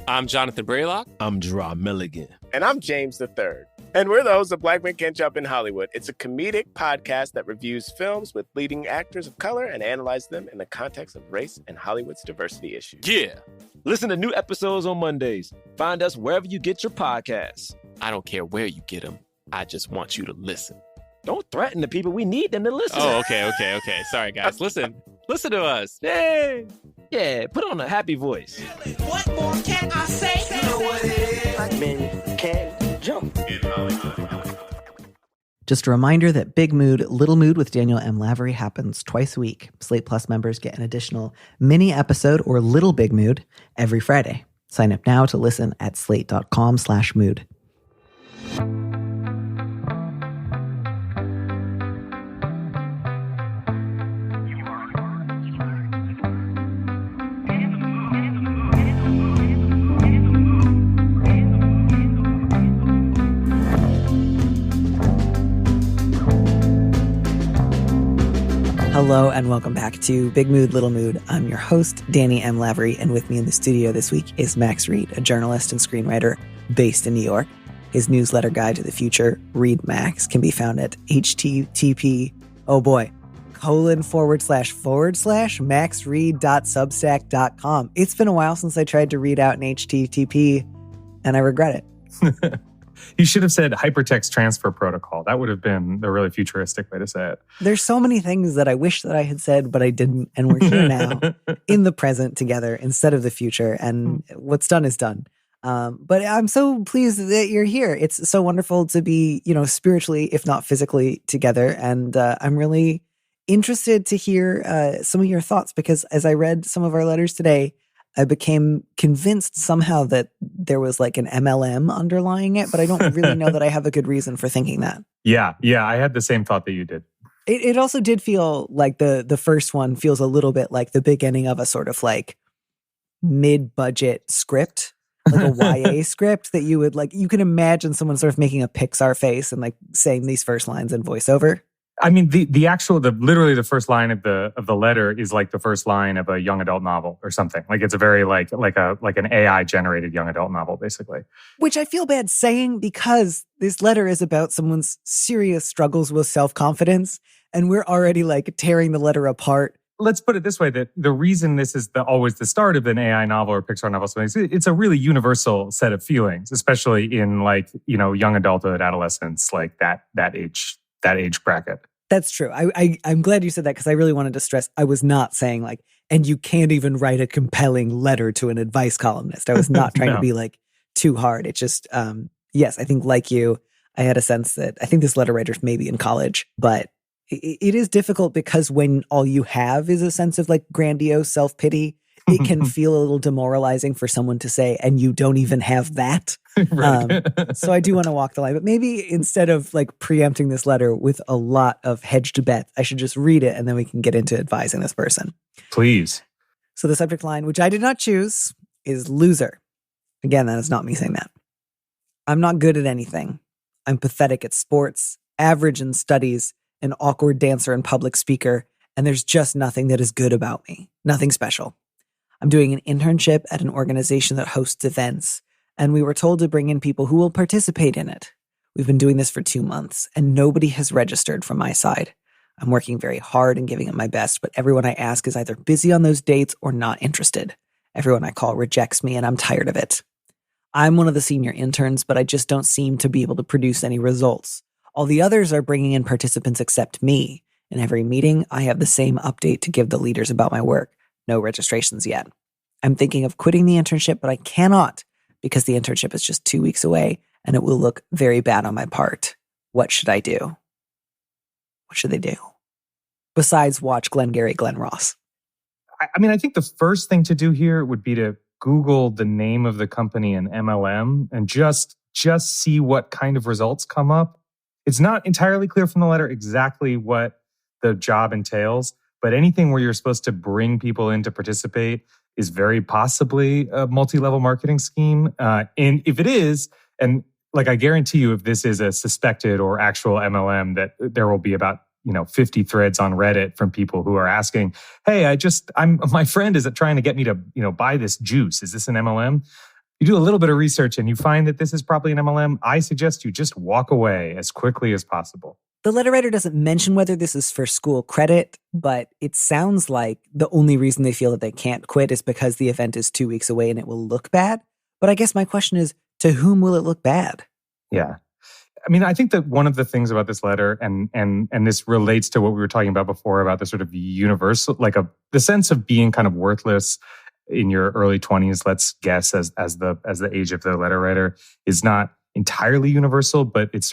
I'm Jonathan Braylock. I'm Gerard Milligan. And I'm James III. And we're the hosts of Black Men Can't Jump in Hollywood. It's a comedic podcast that reviews films with leading actors of color and analyzes them in the context of race and Hollywood's diversity issues. Yeah. Listen to new episodes on Mondays. Find us wherever you get your podcasts. I don't care where you get them. I just want you to listen. Don't threaten the people. We need them to listen. Oh, okay. Sorry, guys. Listen to us. Yay. Yeah, put on a happy voice. What more can I say? You know what it is. Black men can't jump. Just a reminder that Big Mood, Little Mood with Daniel M. Lavery happens twice a week. Slate Plus members get an additional mini episode or Little Big Mood every Friday. Sign up now to listen at slate.com/mood. Hello and welcome back to Big Mood, Little Mood. I'm your host, Danny M. Lavery, and with me in the studio this week is Max Read, a journalist and screenwriter based in New York. His newsletter guide to the future, Read Max, can be found at http://maxread.substack.com. It's been a while since I tried to read out an HTTP, and I regret it. You should have said hypertext transfer protocol. That would have been the really futuristic way to say it. There's so many things that I wish that I had said, but I didn't. And we're here now in the present together instead of the future. And what's done is done. But I'm so pleased that you're here. It's so wonderful to be, spiritually, if not physically, together. And I'm really interested to hear some of your thoughts, because as I read some of our letters today, I became convinced somehow that there was like an MLM underlying it, but I don't really know that I have a good reason for thinking that. Yeah, I had the same thought that you did. It also did feel like the first one feels a little bit like the beginning of a sort of like mid-budget script, like a YA script that you would like, you can imagine someone sort of making a Pixar face and like saying these first lines in voiceover. I mean, literally the first line of the letter is like the first line of a young adult novel or something. Like it's a very like an AI generated young adult novel, basically. Which I feel bad saying because this letter is about someone's serious struggles with self-confidence, and we're already like tearing the letter apart. Let's put it this way: that the reason this is always the start of an AI novel or Pixar novel, it's a really universal set of feelings, especially in like young adulthood, adolescence, like that age bracket. That's true. I'm glad you said that, because I really wanted to stress I was not saying like, and you can't even write a compelling letter to an advice columnist. I was not trying to be like too hard. It's just, yes, I think like you, I had a sense that I think this letter writer's maybe in college, but it is difficult because when all you have is a sense of like grandiose self-pity, it can feel a little demoralizing for someone to say, and you don't even have that. Right. So I do want to walk the line, but maybe instead of like preempting this letter with a lot of hedged bets, I should just read it and then we can get into advising this person. Please. So the subject line, which I did not choose, is loser. Again, that is not me saying that. I'm not good at anything. I'm pathetic at sports, average in studies, an awkward dancer and public speaker, and there's just nothing that is good about me. Nothing special. I'm doing an internship at an organization that hosts events, and we were told to bring in people who will participate in it. We've been doing this for 2 months, and nobody has registered from my side. I'm working very hard and giving it my best, but everyone I ask is either busy on those dates or not interested. Everyone I call rejects me, and I'm tired of it. I'm one of the senior interns, but I just don't seem to be able to produce any results. All the others are bringing in participants except me. In every meeting, I have the same update to give the leaders about my work. No registrations yet. I'm thinking of quitting the internship, but I cannot because the internship is just 2 weeks away and it will look very bad on my part. What should I do? What should they do? Besides watch Glengarry Glen Ross. I mean, I think the first thing to do here would be to Google the name of the company in MLM and just see what kind of results come up. It's not entirely clear from the letter exactly what the job entails, but anything where you're supposed to bring people in to participate is very possibly a multi-level marketing scheme. And if it is, and like I guarantee you, if this is a suspected or actual MLM, that there will be about 50 threads on Reddit from people who are asking, "Hey, my friend is trying to get me to buy this juice. Is this an MLM?" you do a little bit of research and you find that this is probably an MLM, I suggest you just walk away as quickly as possible. The letter writer doesn't mention whether this is for school credit, but it sounds like the only reason they feel that they can't quit is because the event is 2 weeks away and it will look bad. But I guess my question is, to whom will it look bad? Yeah. I mean, I think that one of the things about this letter, and this relates to what we were talking about before about the sort of universal, like the sense of being kind of worthless in your early 20s, let's guess, as the age of the letter writer, is not entirely universal, but it's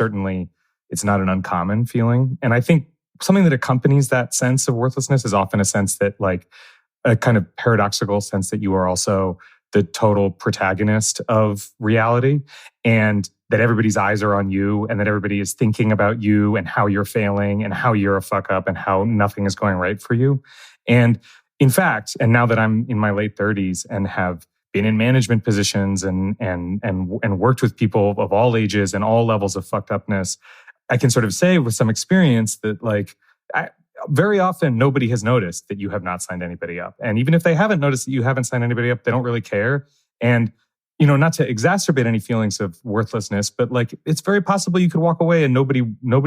not an uncommon feeling. And I think something that accompanies that sense of worthlessness is often a sense that, like, a kind of paradoxical sense that you are also the total protagonist of reality, and that everybody's eyes are on you, and that everybody is thinking about you and how you're failing and how you're a fuck up and how nothing is going right for you. And in fact, and now that I'm in my late 30s and have been in management positions and worked with people of all ages and all levels of fucked upness, I can sort of say with some experience that, like, very often nobody has noticed that you have not signed anybody up. And even if they haven't noticed that you haven't signed anybody up, they don't really care. And, you know, not to exacerbate any feelings of worthlessness, but, like, it's very possible you could walk away and nobody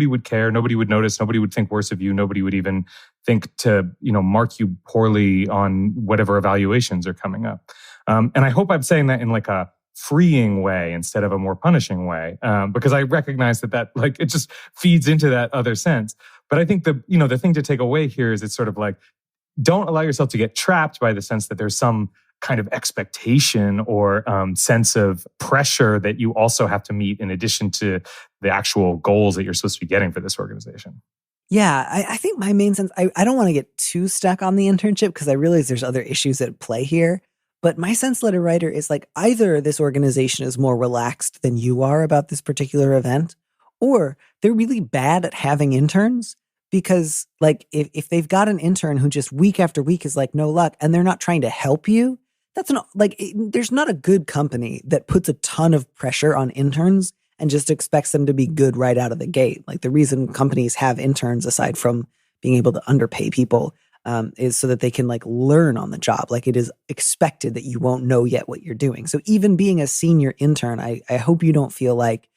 would care, nobody would notice, nobody would think worse of you, nobody would even think to, you know, mark you poorly on whatever evaluations are coming up. And I hope I'm saying that in, like, a freeing way instead of a more punishing way, because I recognize that like, it just feeds into that other sense. But I think the thing to take away here is it's sort of like, don't allow yourself to get trapped by the sense that there's some kind of expectation or sense of pressure that you also have to meet in addition to the actual goals that you're supposed to be getting for this organization. Yeah, I think my main sense, I don't want to get too stuck on the internship because I realize there's other issues at play here. But my sense, letter writer, is like either this organization is more relaxed than you are about this particular event, or they're really bad at having interns because, like, if they've got an intern who just week after week is like no luck and they're not trying to help you, there's not a good company that puts a ton of pressure on interns and just expects them to be good right out of the gate. Like, the reason companies have interns, aside from being able to underpay people, is so that they can, like, learn on the job. Like, it is expected that you won't know yet what you're doing. So even being a senior intern, I hope you don't feel like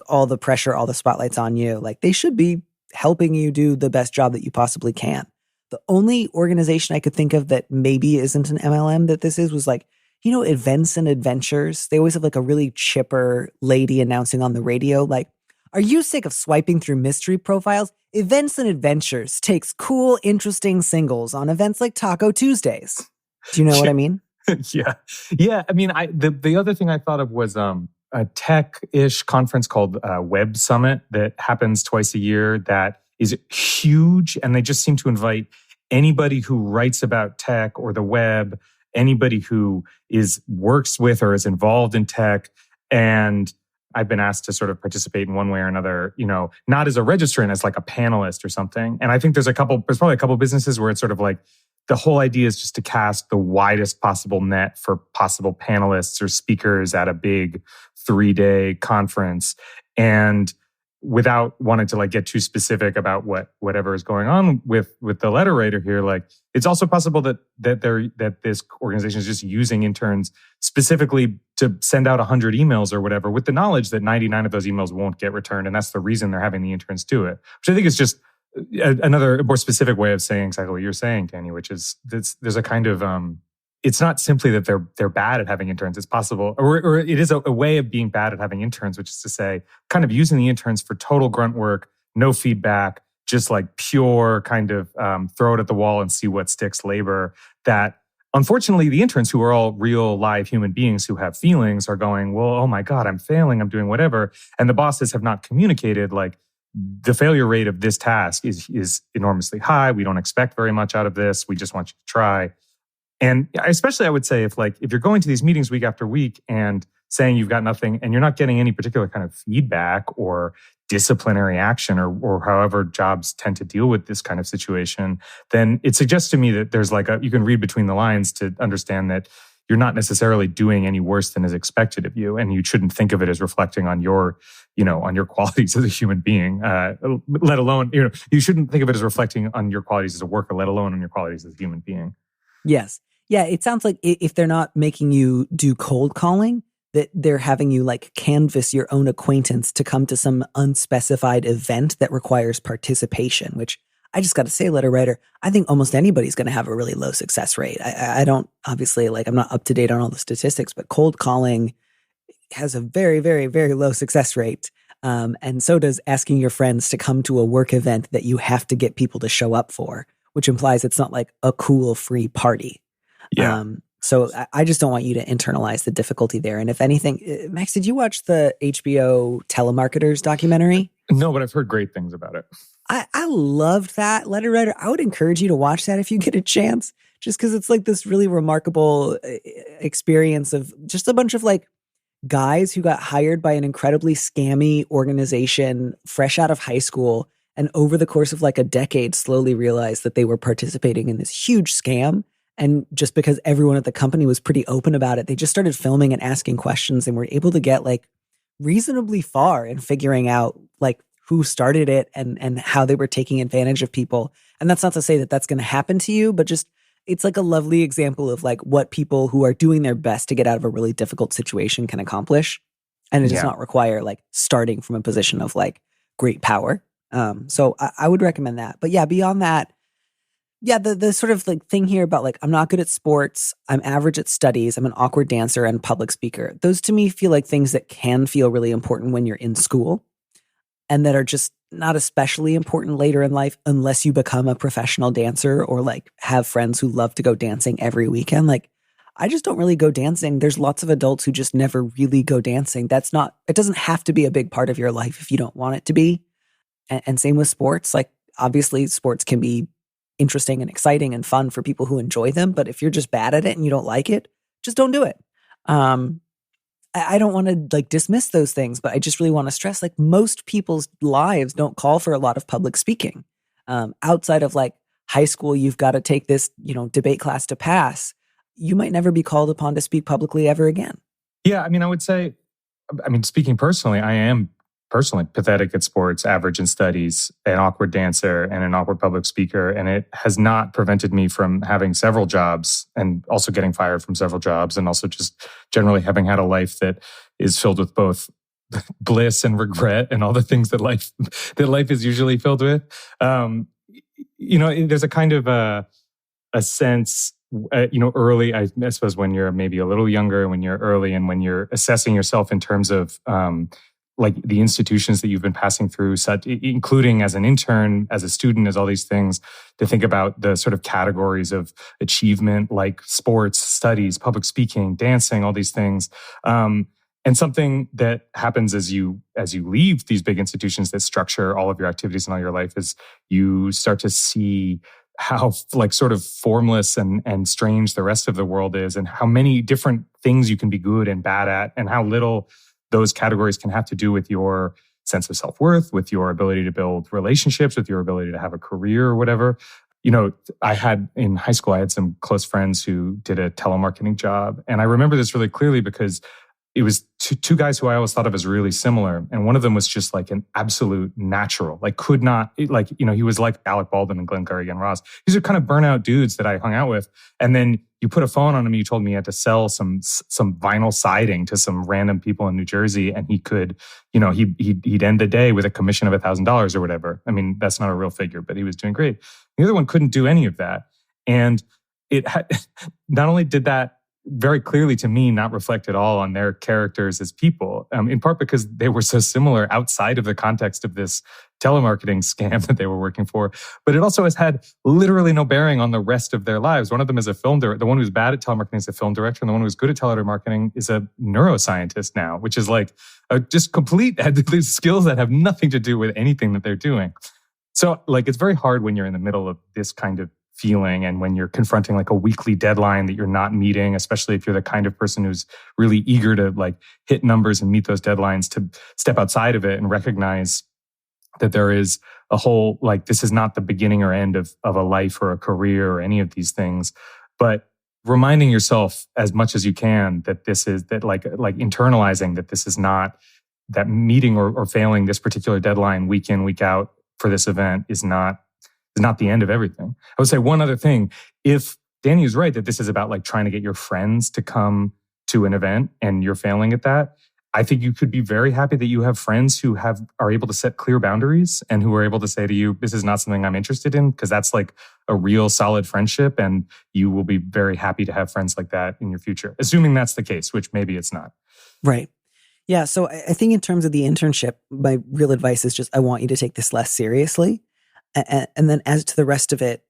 all the pressure, all the spotlight's on you. Like, they should be helping you do the best job that you possibly can. The only organization I could think of that maybe isn't an MLM that this is was, like, you know, Events and Adventures. They always have, like, a really chipper lady announcing on the radio, like, are you sick of swiping through mystery profiles? Events and Adventures takes cool, interesting singles on events like Taco Tuesdays. Do you know what I mean? Yeah. I mean, the other thing I thought of was a tech-ish conference called Web Summit that happens twice a year that is huge, and they just seem to invite anybody who writes about tech or the web, anybody who works with or is involved in tech, and I've been asked to sort of participate in one way or another, you know, not as a registrant, as like a panelist or something. And I think there's probably a couple businesses where it's sort of like the whole idea is just to cast the widest possible net for possible panelists or speakers at a big 3-day conference. And without wanting to, like, get too specific about whatever is going on with the letter writer here, like, it's also possible that this organization is just using interns specifically to send out 100 emails or whatever, with the knowledge that 99 of those emails won't get returned, and that's the reason they're having the interns do it. Which I think is just another more specific way of saying exactly what you're saying, Danny, which is there's a kind of it's not simply that they're bad at having interns. It's possible, or it is a way of being bad at having interns, which is to say, kind of using the interns for total grunt work, no feedback, just like pure kind of throw it at the wall and see what sticks labor. That unfortunately, the interns, who are all real live human beings who have feelings, are going, well, oh my God, I'm failing, I'm doing whatever. And the bosses have not communicated, like, the failure rate of this task is enormously high. We don't expect very much out of this. We just want you to try. And especially, I would say, if you're going to these meetings week after week and saying you've got nothing and you're not getting any particular kind of feedback or disciplinary action or however jobs tend to deal with this kind of situation, then it suggests to me that there's you can read between the lines to understand that you're not necessarily doing any worse than is expected of you. And you shouldn't think of it as reflecting on your qualities as a human being, let alone, you shouldn't think of it as reflecting on your qualities as a worker, let alone on your qualities as a human being. Yes. Yeah, it sounds like if they're not making you do cold calling, that they're having you like canvass your own acquaintance to come to some unspecified event that requires participation, which I just got to say, letter writer, I think almost anybody's going to have a really low success rate. I don't, obviously, like, I'm not up to date on all the statistics, but cold calling has a very, very, very low success rate. And so does asking your friends to come to a work event that you have to get people to show up for, which implies it's not like a cool free party. Yeah. So I just don't want you to internalize the difficulty there. And if anything, Max, did you watch the HBO telemarketers documentary? No, but I've heard great things about it. I loved that, letter writer. I would encourage you to watch that if you get a chance, just because it's like this really remarkable experience of just a bunch of like guys who got hired by an incredibly scammy organization fresh out of high school, and over the course of like a decade slowly realized that they were participating in this huge scam. And just because everyone at the company was pretty open about it, they just started filming and asking questions and were able to get like reasonably far in figuring out like who started it and how they were taking advantage of people. And that's not to say that that's going to happen to you, but just it's like a lovely example of like what people who are doing their best to get out of a really difficult situation can accomplish. And it does not require like starting from a position of like great power. So I would recommend that. But yeah, beyond that, yeah, the sort of like thing here about like, I'm not good at sports, I'm average at studies, I'm an awkward dancer and public speaker. Those to me feel like things that can feel really important when you're in school and that are just not especially important later in life unless you become a professional dancer or like have friends who love to go dancing every weekend. Like, I just don't really go dancing. There's lots of adults who just never really go dancing. It doesn't have to be a big part of your life if you don't want it to be. And same with sports. Like, obviously sports can be interesting and exciting and fun for people who enjoy them. But if you're just bad at it and you don't like it, just don't do it. I don't want to like dismiss those things, but I just really want to stress like most people's lives don't call for a lot of public speaking. Outside of like high school, you've got to take this, debate class to pass. You might never be called upon to speak publicly ever again. Yeah, I would say, speaking personally, I am personally pathetic at sports, average in studies, an awkward dancer, and an awkward public speaker. And it has not prevented me from having several jobs and also getting fired from several jobs, and also just generally having had a life that is filled with both bliss and regret and all the things that life is usually filled with. There's a kind of a sense, early, I suppose when you're maybe a little younger, when you're early and when you're assessing yourself in terms of like the institutions that you've been passing through, including as an intern, as a student, as all these things, to think about the sort of categories of achievement, like sports, studies, public speaking, dancing, all these things. And something that happens as you leave these big institutions that structure all of your activities and all your life is you start to see how like sort of formless and strange the rest of the world is, and how many different things you can be good and bad at, and how little those categories can have to do with your sense of self-worth, with your ability to build relationships, with your ability to have a career or whatever. In high school, I had some close friends who did a telemarketing job. And I remember this really clearly because it was two guys who I always thought of as really similar. And one of them was just like an absolute natural, he was like Alec Baldwin and Glengarry and Ross. These are kind of burnout dudes that I hung out with. And then you put a phone on him and you told me he had to sell some vinyl siding to some random people in New Jersey. And he could, he'd end the day with a commission of $1,000 or whatever. That's not a real figure, but he was doing great. The other one couldn't do any of that. And it had, not only did that very clearly to me not reflect at all on their characters as people, in part because they were so similar outside of the context of this telemarketing scam that they were working for. But it also has had literally no bearing on the rest of their lives. One of them is a film director. The one who's bad at telemarketing is a film director, and the one who's good at telemarketing is a neuroscientist now, which is like just complete these skills that have nothing to do with anything that they're doing. So like it's very hard when you're in the middle of this kind of feeling, and when you're confronting like a weekly deadline that you're not meeting, especially if you're the kind of person who's really eager to like hit numbers and meet those deadlines, to step outside of it and recognize that there is a whole, like, this is not the beginning or end of a life or a career or any of these things, but reminding yourself as much as you can that this is that like internalizing that this is not that meeting or failing this particular deadline week in, week out for this event is not the end of everything. I would say one other thing. If Danny is right that this is about like trying to get your friends to come to an event and you're failing at that, I think you could be very happy that you have friends who are able to set clear boundaries and who are able to say to you, this is not something I'm interested in, because that's like a real solid friendship. And you will be very happy to have friends like that in your future, assuming that's the case, which maybe it's not. Right. Yeah. So I think in terms of the internship, my real advice is just, I want you to take this less seriously. And then as to the rest of it,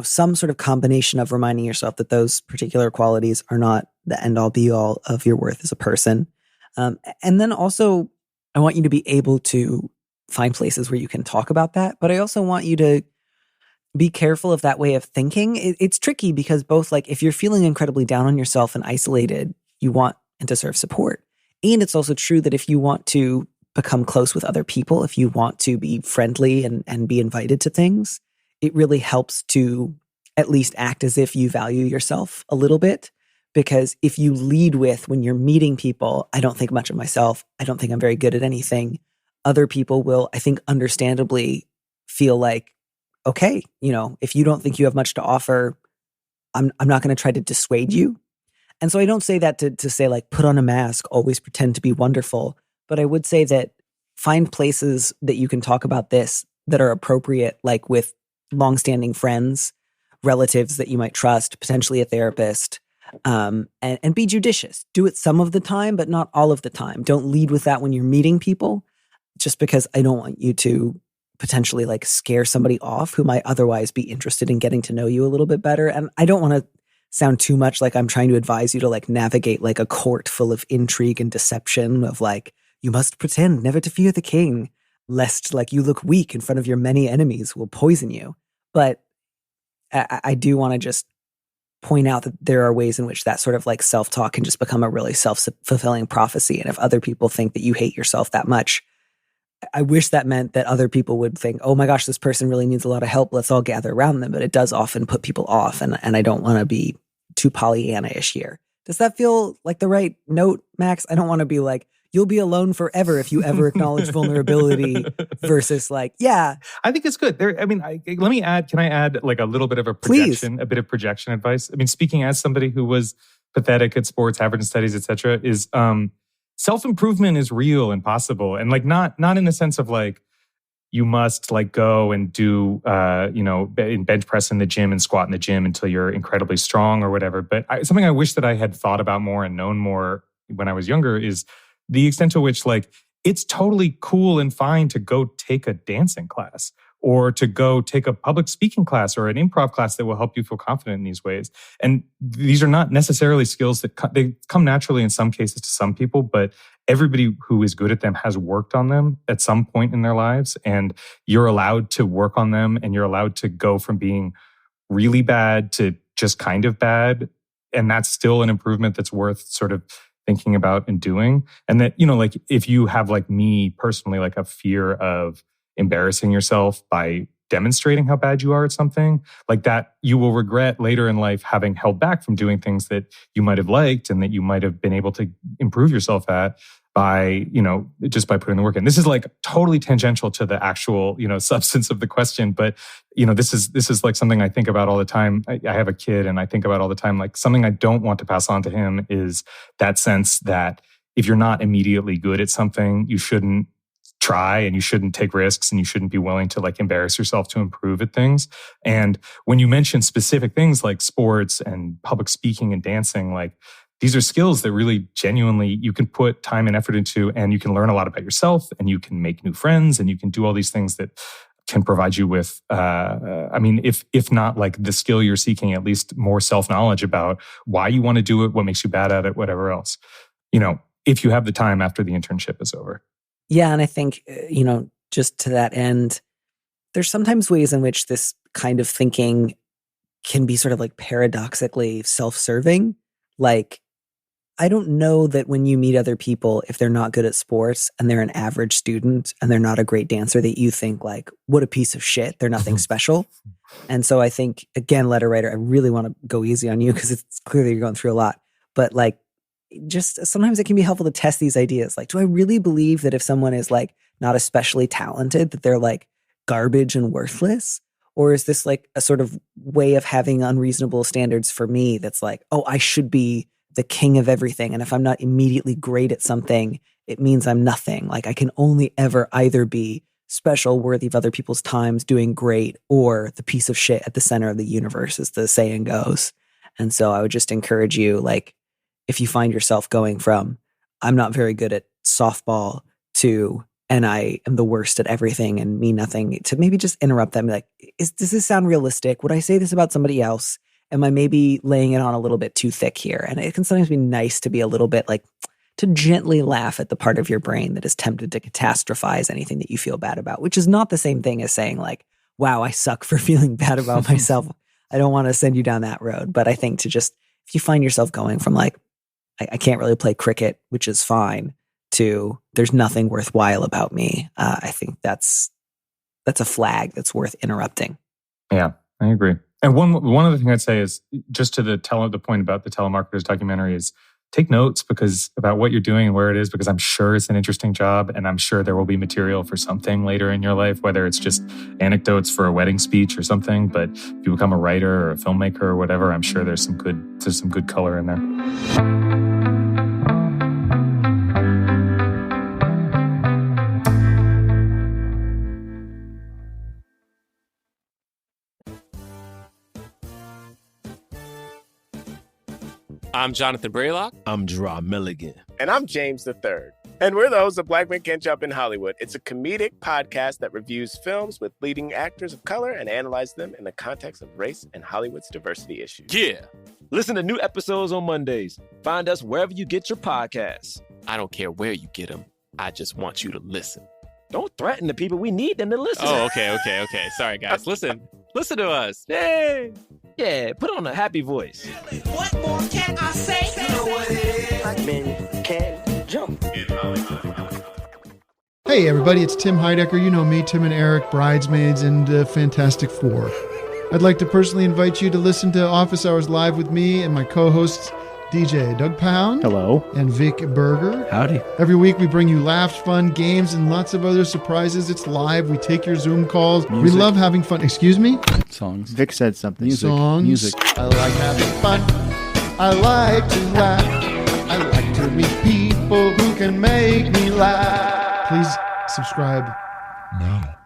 some sort of combination of reminding yourself that those particular qualities are not the end all be all of your worth as a person. And then also, I want you to be able to find places where you can talk about that. But I also want you to be careful of that way of thinking. It's tricky because both, like, if you're feeling incredibly down on yourself and isolated, you want and deserve support. And it's also true that if you want to become close with other people, if you want to be friendly and be invited to things, it really helps to at least act as if you value yourself a little bit. Because if you lead with, when you're meeting people, I don't think much of myself, I don't think I'm very good at anything, other people will, I think, understandably feel like, okay, if you don't think you have much to offer, I'm not going to try to dissuade you. And so I don't say that to say, like, put on a mask, always pretend to be wonderful. But I would say that find places that you can talk about this that are appropriate, like with longstanding friends, relatives that you might trust, potentially a therapist. And be judicious. Do it some of the time, but not all of the time. Don't lead with that when you're meeting people, just because I don't want you to potentially, like, scare somebody off who might otherwise be interested in getting to know you a little bit better. And I don't want to sound too much like I'm trying to advise you to, like, navigate like a court full of intrigue and deception of, like, you must pretend never to fear the king, lest, like, you look weak in front of your many enemies who will poison you. But I do want to just point out that there are ways in which that sort of, like, self-talk can just become a really self-fulfilling prophecy. And if other people think that you hate yourself that much, I wish that meant that other people would think, oh my gosh, this person really needs a lot of help, let's all gather around them. But it does often put people off. And I don't want to be too Pollyanna-ish here. Does that feel like the right note, Max? I don't want to be like, you'll be alone forever if you ever acknowledge vulnerability versus, like, yeah. I think it's good. Can I add like a little bit of a projection, Please. a bit of projection advice? I mean, speaking as somebody who was pathetic at sports, average in studies, etc., is self-improvement is real and possible. And, like, not in the sense of, like, you must, like, go and do, in bench press in the gym and squat in the gym until you're incredibly strong or whatever. But something I wish that I had thought about more and known more when I was younger is the extent to which, like, it's totally cool and fine to go take a dancing class or to go take a public speaking class or an improv class that will help you feel confident in these ways. And these are not necessarily skills that they come naturally in some cases to some people, but everybody who is good at them has worked on them at some point in their lives. And you're allowed to work on them, and you're allowed to go from being really bad to just kind of bad. And that's still an improvement that's worth sort of thinking about and doing. And that, like, if you have, like me personally, like a fear of embarrassing yourself by demonstrating how bad you are at something, like that, you will regret later in life having held back from doing things that you might have liked and that you might have been able to improve yourself at by, just by putting the work in. This is, like, totally tangential to the actual, substance of the question. But, this is like something I think about all the time. I have a kid and I think about all the time, like, something I don't want to pass on to him is that sense that if you're not immediately good at something, you shouldn't try and you shouldn't take risks and you shouldn't be willing to, like, embarrass yourself to improve at things. And when you mention specific things like sports and public speaking and dancing, like, these are skills that really genuinely you can put time and effort into, and you can learn a lot about yourself, and you can make new friends, and you can do all these things that can provide you with, if not, like, the skill you're seeking, at least more self-knowledge about why you want to do it, what makes you bad at it, whatever else, if you have the time after the internship is over. Yeah. And I think, just to that end, there's sometimes ways in which this kind of thinking can be sort of, like, paradoxically self-serving. Like, I don't know that when you meet other people, if they're not good at sports and they're an average student and they're not a great dancer, that you think, like, what a piece of shit. They're nothing special. And so I think, again, letter writer, I really want to go easy on you because it's clearly you're going through a lot. But, like, just sometimes it can be helpful to test these ideas. Like, do I really believe that if someone is, like, not especially talented, that they're, like, garbage and worthless? Or is this, like, a sort of way of having unreasonable standards for me that's like, oh, I should be the king of everything. And if I'm not immediately great at something, it means I'm nothing. Like I can only ever either be special, worthy of other people's times, doing great, or the piece of shit at the center of the universe, as the saying goes. And so I would just encourage you, like, if you find yourself going from, I'm not very good at softball to, and I am the worst at everything and mean nothing, to maybe just interrupt them. Like, does this sound realistic? Would I say this about somebody else? Am I maybe laying it on a little bit too thick here? And it can sometimes be nice to be a little bit like, to gently laugh at the part of your brain that is tempted to catastrophize anything that you feel bad about, which is not the same thing as saying like, wow, I suck for feeling bad about myself. I don't want to send you down that road. But I think to just, if you find yourself going from like, I can't really play cricket, which is fine, to there's nothing worthwhile about me, I think that's a flag that's worth interrupting. Yeah, I agree. And one other thing I'd say is just to the point about the telemarketers documentary is take notes about what you're doing and where it is, because I'm sure it's an interesting job and I'm sure there will be material for something later in your life, whether it's just anecdotes for a wedding speech or something. But if you become a writer or a filmmaker or whatever, I'm sure there's some good color in there. I'm Jonathan Braylock. I'm Gerard Milligan. And I'm James III. And we're the hosts of Black Men Can't Jump in Hollywood. It's a comedic podcast that reviews films with leading actors of color and analyzes them in the context of race and Hollywood's diversity issues. Yeah. Listen to new episodes on Mondays. Find us wherever you get your podcasts. I don't care where you get them. I just want you to listen. Don't threaten the people. We need them to listen. Oh, okay. Sorry, guys. Listen to us. Yay. Yeah, put on a happy voice. What more can I say? You know what it is. Black men can't jump. Hey everybody, it's Tim Heidecker. You know me, Tim and Eric, Bridesmaids, and Fantastic Four. I'd like to personally invite you to listen to Office Hours Live with me and my co-hosts, DJ Doug Pound. Hello. And Vic Berger. Howdy. Every week we bring you laughs, fun, games, and lots of other surprises. It's live. We take your Zoom calls. Music. We love having fun. Excuse me? Songs. Vic said something. Songs. Music. I like having fun. I like to laugh. I like to meet people who can make me laugh. Please subscribe now.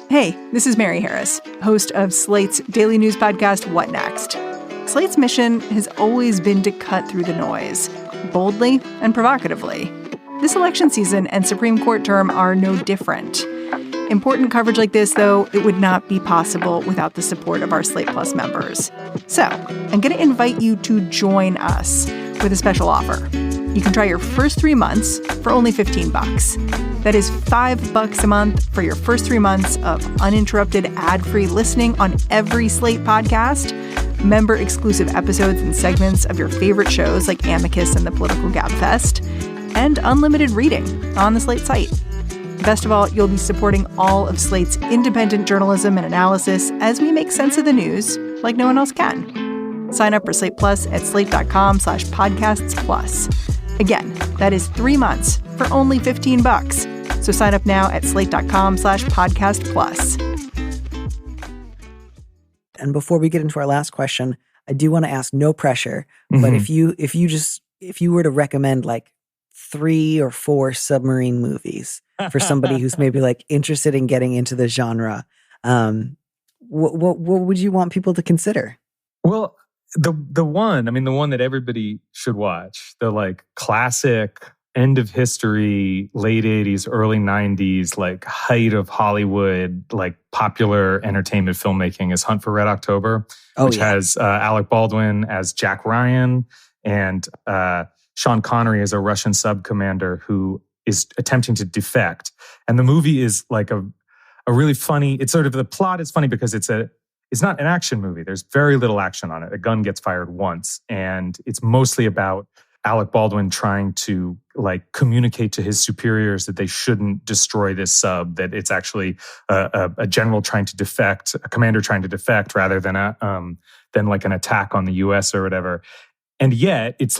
Hey, this is Mary Harris, host of Slate's daily news podcast, What Next? Slate's mission has always been to cut through the noise, boldly and provocatively. This election season and Supreme Court term are no different. Important coverage like this, though, it would not be possible without the support of our Slate Plus members. So, I'm going to invite you to join us with a special offer. You can try your first 3 months for only $15. That is $5 a month for your first 3 months of uninterrupted ad-free listening on every Slate podcast, member-exclusive episodes and segments of your favorite shows like Amicus and the Political Gabfest, and unlimited reading on the Slate site. Best of all, you'll be supporting all of Slate's independent journalism and analysis as we make sense of the news like no one else can. Sign up for Slate Plus at slate.com/podcastsplus. Again, that is 3 months for only $15. So sign up now at slate.com/podcastplus. And before we get into our last question, I do want to ask, no pressure, but if you were to recommend like 3 or 4 submarine movies for somebody who's maybe like interested in getting into the genre, what would you want people to consider? Well, the one that everybody should watch, the like classic end of history, late 80s, early 90s, like height of Hollywood, like popular entertainment filmmaking is Hunt for Red October, which has Alec Baldwin as Jack Ryan and Sean Connery as a Russian sub-commander who is attempting to defect. And the movie is like a really funny, it's sort of, the plot is funny because it's not an action movie. There's very little action on it. A gun gets fired once, and it's mostly about Alec Baldwin trying to like communicate to his superiors that they shouldn't destroy this sub, that it's actually a general trying to defect, a commander trying to defect rather than like an attack on the US or whatever. And yet it's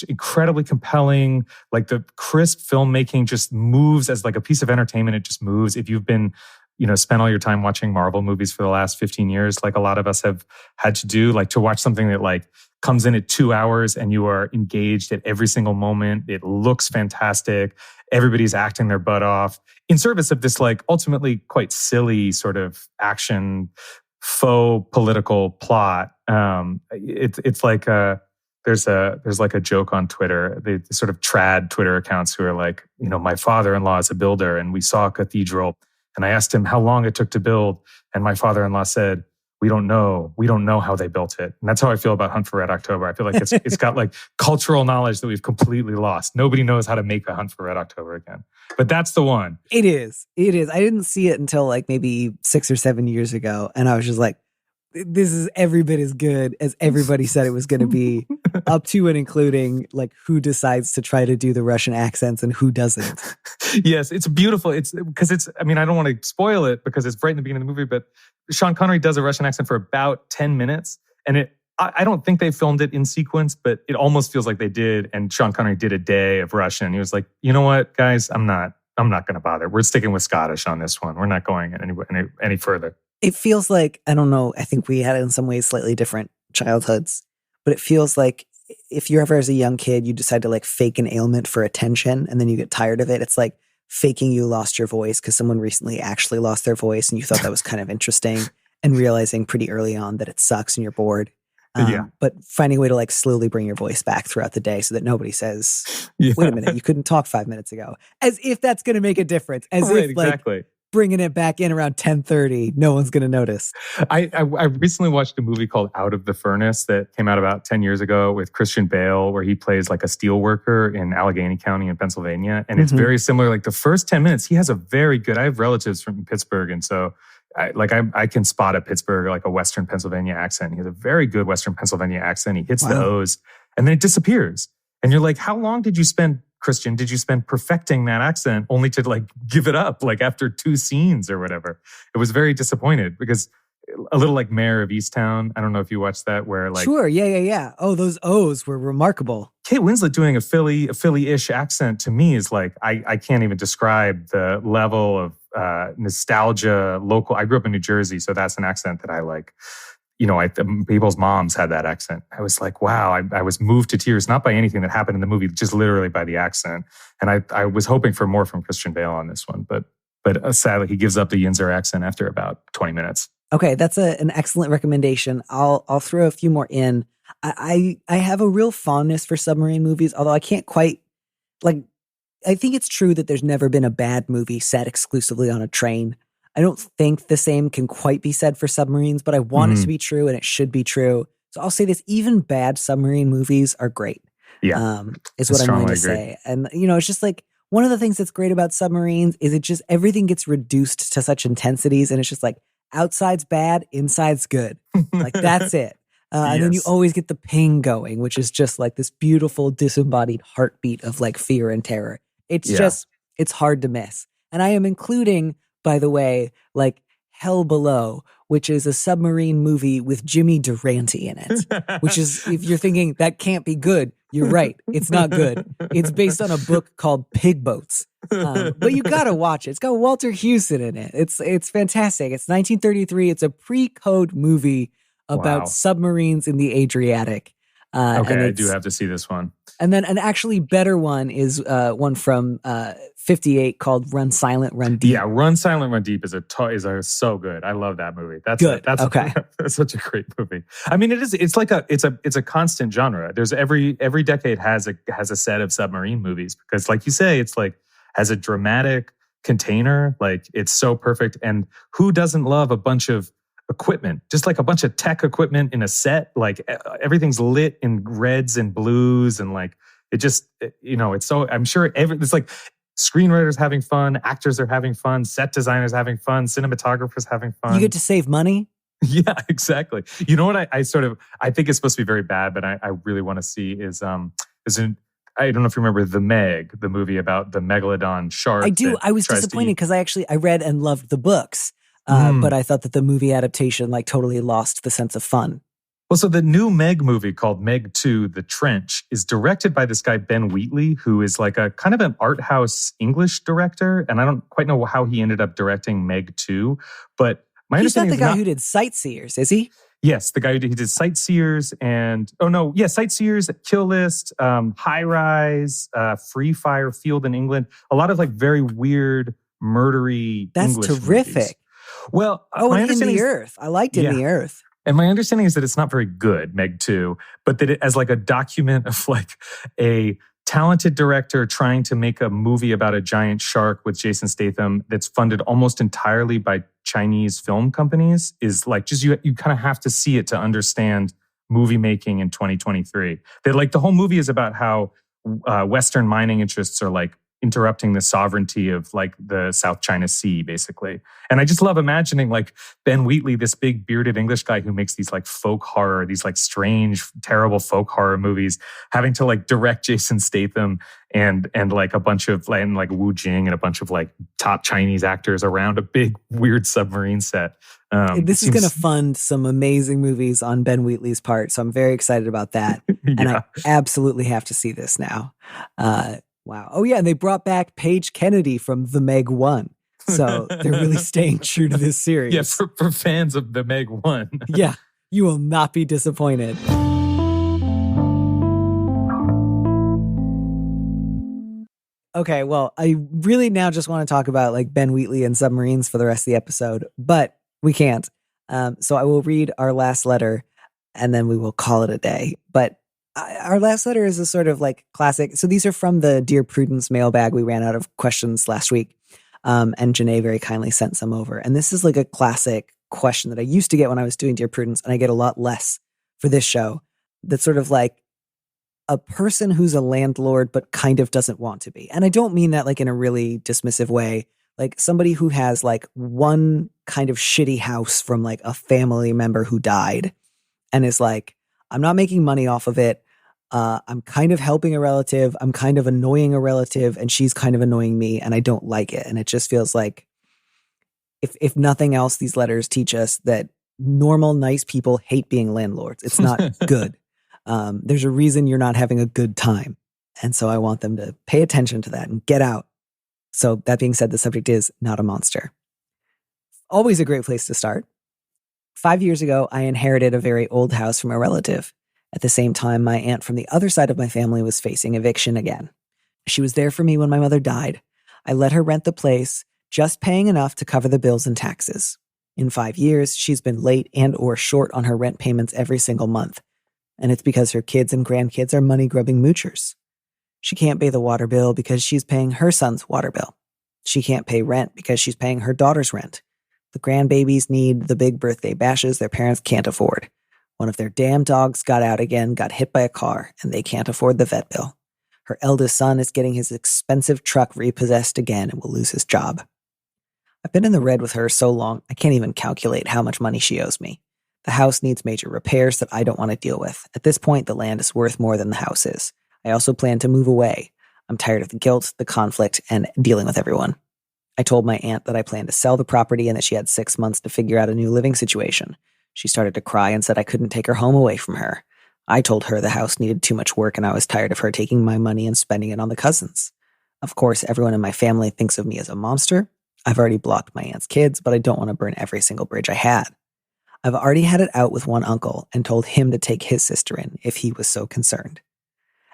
incredibly compelling. Like the crisp filmmaking just moves as like a piece of entertainment. It just moves. If you've been, spent all your time watching Marvel movies for the last 15 years, like a lot of us have had to do, like to watch something that like comes in at 2 hours and you are engaged at every single moment. It looks fantastic. Everybody's acting their butt off in service of this like ultimately quite silly sort of action faux political plot. It's like there's like a joke on Twitter, the sort of trad Twitter accounts who are like, my father-in-law is a builder and we saw a cathedral and I asked him how long it took to build. And my father-in-law said, we don't know how they built it. And that's how I feel about Hunt for Red October. I feel like it's got like cultural knowledge that we've completely lost. Nobody knows how to make a Hunt for Red October again. But that's the one. It is. I didn't see it until like maybe 6 or 7 years ago. And I was just like, this is every bit as good as everybody said it was going to be, up to and including like who decides to try to do the Russian accents and who doesn't. Yes, it's beautiful. It's because I don't want to spoil it because it's right in the beginning of the movie, but Sean Connery does a Russian accent for about 10 minutes. And I don't think they filmed it in sequence, but it almost feels like they did. And Sean Connery did a day of Russian. He was like, you know what, guys, I'm not going to bother. We're sticking with Scottish on this one. We're not going any further. It feels like, I don't know, I think we had in some ways slightly different childhoods, but it feels like if you're ever as a young kid, you decide to like fake an ailment for attention and then you get tired of it. It's like faking you lost your voice because someone recently actually lost their voice and you thought that was kind of interesting and realizing pretty early on that it sucks and you're bored. But finding a way to like slowly bring your voice back throughout the day so that nobody says, wait a minute, you couldn't talk 5 minutes ago. As if that's going to make a difference. As if exactly. Bringing it back in around 10:30, no one's going to notice. I recently watched a movie called Out of the Furnace that came out about 10 years ago with Christian Bale, where he plays like a steel worker in Allegheny County in Pennsylvania. And it's very similar. Like the first 10 minutes, he has a very good, I have relatives from Pittsburgh. And so I can spot a Pittsburgh, like a Western Pennsylvania accent. He has a very good Western Pennsylvania accent. He hits the O's and then it disappears. And you're like, how long did you spend, Christian, perfecting that accent only to like give it up like after 2 scenes or whatever? It was very disappointed because a little like Mayor of Easttown. I don't know if you watched that where like... Sure, yeah. Oh, those O's were remarkable. Kate Winslet doing a Philly-ish accent to me is like, I can't even describe the level of nostalgia, local. I grew up in New Jersey, so that's an accent that I like. People's moms had that accent. I was like, wow, I was moved to tears, not by anything that happened in the movie, just literally by the accent. And I was hoping for more from Christian Bale on this one, but sadly he gives up the Yinzer accent after about 20 minutes. Okay, that's an excellent recommendation. I'll throw a few more in. I have a real fondness for submarine movies, although I can't quite I think it's true that there's never been a bad movie set exclusively on a train. I don't think the same can quite be said for submarines, but I want it to be true and it should be true. So I'll say this, even bad submarine movies are great. Yeah. Is what I'm going to say. And, it's just like one of the things that's great about submarines is it just, everything gets reduced to such intensities and it's just like outside's bad, inside's good. Like that's it. And then you always get the ping going, which is just like this beautiful disembodied heartbeat of like fear and terror. It's just, it's hard to miss. And I am including, by the way, like Hell Below, which is a submarine movie with Jimmy Durante in it, which is, if you're thinking that can't be good, you're right. It's not good. It's based on a book called Pig Boats. But you got to watch it. It's got Walter Hewson in it. It's fantastic. It's 1933. It's a pre-code movie about submarines in the Adriatic. Okay, I do have to see this one. And then an actually better one is one from 58 called Run Silent, Run Deep. Yeah, Run Silent, Run Deep is so good. I love that movie. That's good. That's such a great movie. I mean, it's a constant genre. There's every decade has a set of submarine movies because, like you say, it's like has a dramatic container. Like it's so perfect. And who doesn't love a bunch of equipment, just like a bunch of tech equipment in a set, like everything's lit in reds and blues and like it just, it's so, I'm sure it's like screenwriters having fun, actors are having fun, set designers having fun, cinematographers having fun. You get to save money. Yeah, exactly. You know what I think it's supposed to be very bad, but I really want to see is I don't know if you remember The Meg, the movie about the megalodon shark. I do. I was disappointed because I read and loved the books. But I thought that the movie adaptation like totally lost the sense of fun. Well, so the new Meg movie called Meg 2, The Trench is directed by this guy, Ben Wheatley, who is like a kind of an art house English director. And I don't quite know how he ended up directing Meg 2. But my He's not understanding the guy who did Sightseers, is he? Yes, the guy who did Sightseers Sightseers, Kill List, High Rise, Free Fire, Field in England. A lot of like very weird, murdery That's English terrific. movies. Well, and In the Earth. I liked In the Earth. And my understanding is that it's not very good, Meg 2, but that it as like a document of like a talented director trying to make a movie about a giant shark with Jason Statham that's funded almost entirely by Chinese film companies is like just you kind of have to see it to understand movie making in 2023. That like the whole movie is about how Western mining interests are like interrupting the sovereignty of like the South China Sea, basically. And I just love imagining like Ben Wheatley, this big bearded English guy who makes these like folk horror, these like strange, terrible folk horror movies, having to like direct Jason Statham and like a bunch of like Wu Jing and a bunch of like top Chinese actors around a big weird submarine set. This is going to fund some amazing movies on Ben Wheatley's part. So I'm very excited about that. And I absolutely have to see this now. Wow. Oh, yeah. And they brought back Paige Kennedy from The Meg 1. So they're really staying true to this series. Yeah, for fans of The Meg 1. Yeah. You will not be disappointed. Okay. Well, I really now just want to talk about like Ben Wheatley and submarines for the rest of the episode, but we can't. So I will read our last letter and then we will call it a day. But our last letter is a sort of like classic. So these are from the Dear Prudence mailbag. We ran out of questions last week. And Janae very kindly sent some over. And this is like a classic question that I used to get when I was doing Dear Prudence. And I get a lot less for this show. That's sort of like a person who's a landlord, but kind of doesn't want to be. And I don't mean that like in a really dismissive way. Like somebody who has like one kind of shitty house from like a family member who died and is like, I'm not making money off of it. I'm kind of helping a relative. I'm kind of annoying a relative and she's kind of annoying me and I don't like it. And it just feels like if nothing else, these letters teach us that normal, nice people hate being landlords. It's not good. There's a reason you're not having a good time. And so I want them to pay attention to that and get out. So that being said, the subject is not a monster. Always a great place to start. 5 years ago, I inherited a very old house from a relative. At the same time, my aunt from the other side of my family was facing eviction again. She was there for me when my mother died. I let her rent the place, just paying enough to cover the bills and taxes. In 5 years, she's been late and or short on her rent payments every single month. And it's because her kids and grandkids are money-grubbing moochers. She can't pay the water bill because she's paying her son's water bill. She can't pay rent because she's paying her daughter's rent. The grandbabies need the big birthday bashes their parents can't afford. One of their damn dogs got out again, got hit by a car, and they can't afford the vet bill. Her eldest son is getting his expensive truck repossessed again and will lose his job. I've been in the red with her so long, I can't even calculate how much money she owes me. The house needs major repairs that I don't want to deal with. At this point, the land is worth more than the house is. I also plan to move away. I'm tired of the guilt, the conflict, and dealing with everyone. I told my aunt that I planned to sell the property and that she had 6 months to figure out a new living situation. She started to cry and said I couldn't take her home away from her. I told her the house needed too much work and I was tired of her taking my money and spending it on the cousins. Of course, everyone in my family thinks of me as a monster. I've already blocked my aunt's kids, but I don't want to burn every single bridge I had. I've already had it out with one uncle and told him to take his sister in if he was so concerned.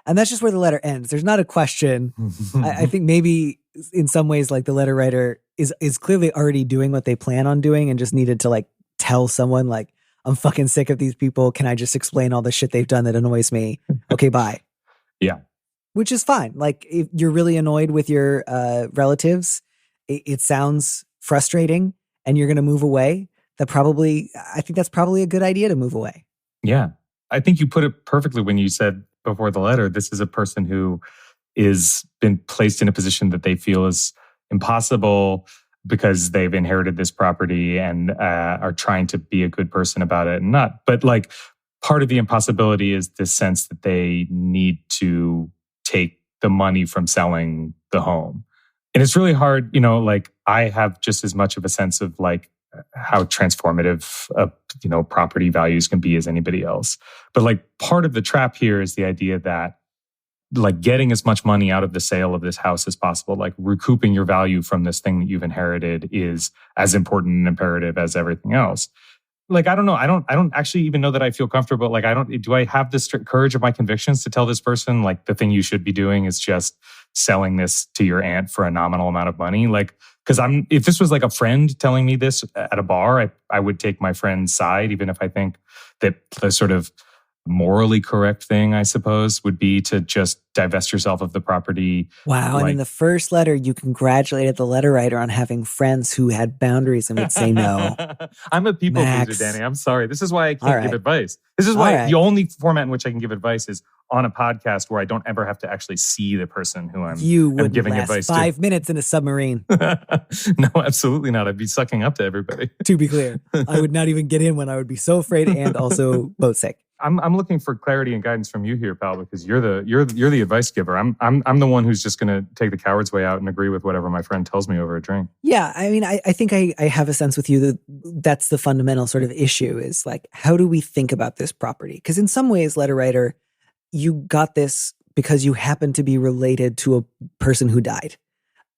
And that's just where the letter ends. There's not a question. I think maybe in some ways, like the letter writer is clearly already doing what they plan on doing and just needed to like tell someone like, I'm fucking sick of these people. Can I just explain all the shit they've done that annoys me? Okay, bye. Yeah. Which is fine. Like if you're really annoyed with your relatives, it sounds frustrating and you're going to move away. I think that's probably a good idea to move away. Yeah. I think you put it perfectly when you said before the letter, this is a person who is been placed in a position that they feel is impossible because they've inherited this property and are trying to be a good person about it and not. But like part of the impossibility is this sense that they need to take the money from selling the home. And it's really hard, like I have just as much of a sense of like how transformative, property values can be as anybody else. But like part of the trap here is the idea that like getting as much money out of the sale of this house as possible, like recouping your value from this thing that you've inherited is as important and imperative as everything else. like, I don't know. I don't actually even know that I feel comfortable. Like, do I have the strict courage of my convictions to tell this person, like, the thing you should be doing is just selling this to your aunt for a nominal amount of money? Like, because if this was like a friend telling me this at a bar, I would take my friend's side, even if I think that the sort of morally correct thing, I suppose, would be to just divest yourself of the property. Wow. And in the first letter, you congratulated the letter writer on having friends who had boundaries and would say no. I'm a people Max. pleaser, Danny. I'm sorry. This is why I can't All right. give advice. This is why All right. the only format in which I can give advice is on a podcast where I don't ever have to actually see the person who I'm giving advice to. 5 minutes in a submarine. No, absolutely not. I'd be sucking up to everybody. To be clear, I would not even get in when I would be so afraid and also boat sick. I'm looking for clarity and guidance from you here, pal, because you're the advice giver. I'm the one who's just going to take the coward's way out and agree with whatever my friend tells me over a drink. Yeah, I mean, I think I have a sense with you that that's the fundamental sort of issue is like, how do we think about this property? Because in some ways, letter writer, you got this because you happen to be related to a person who died.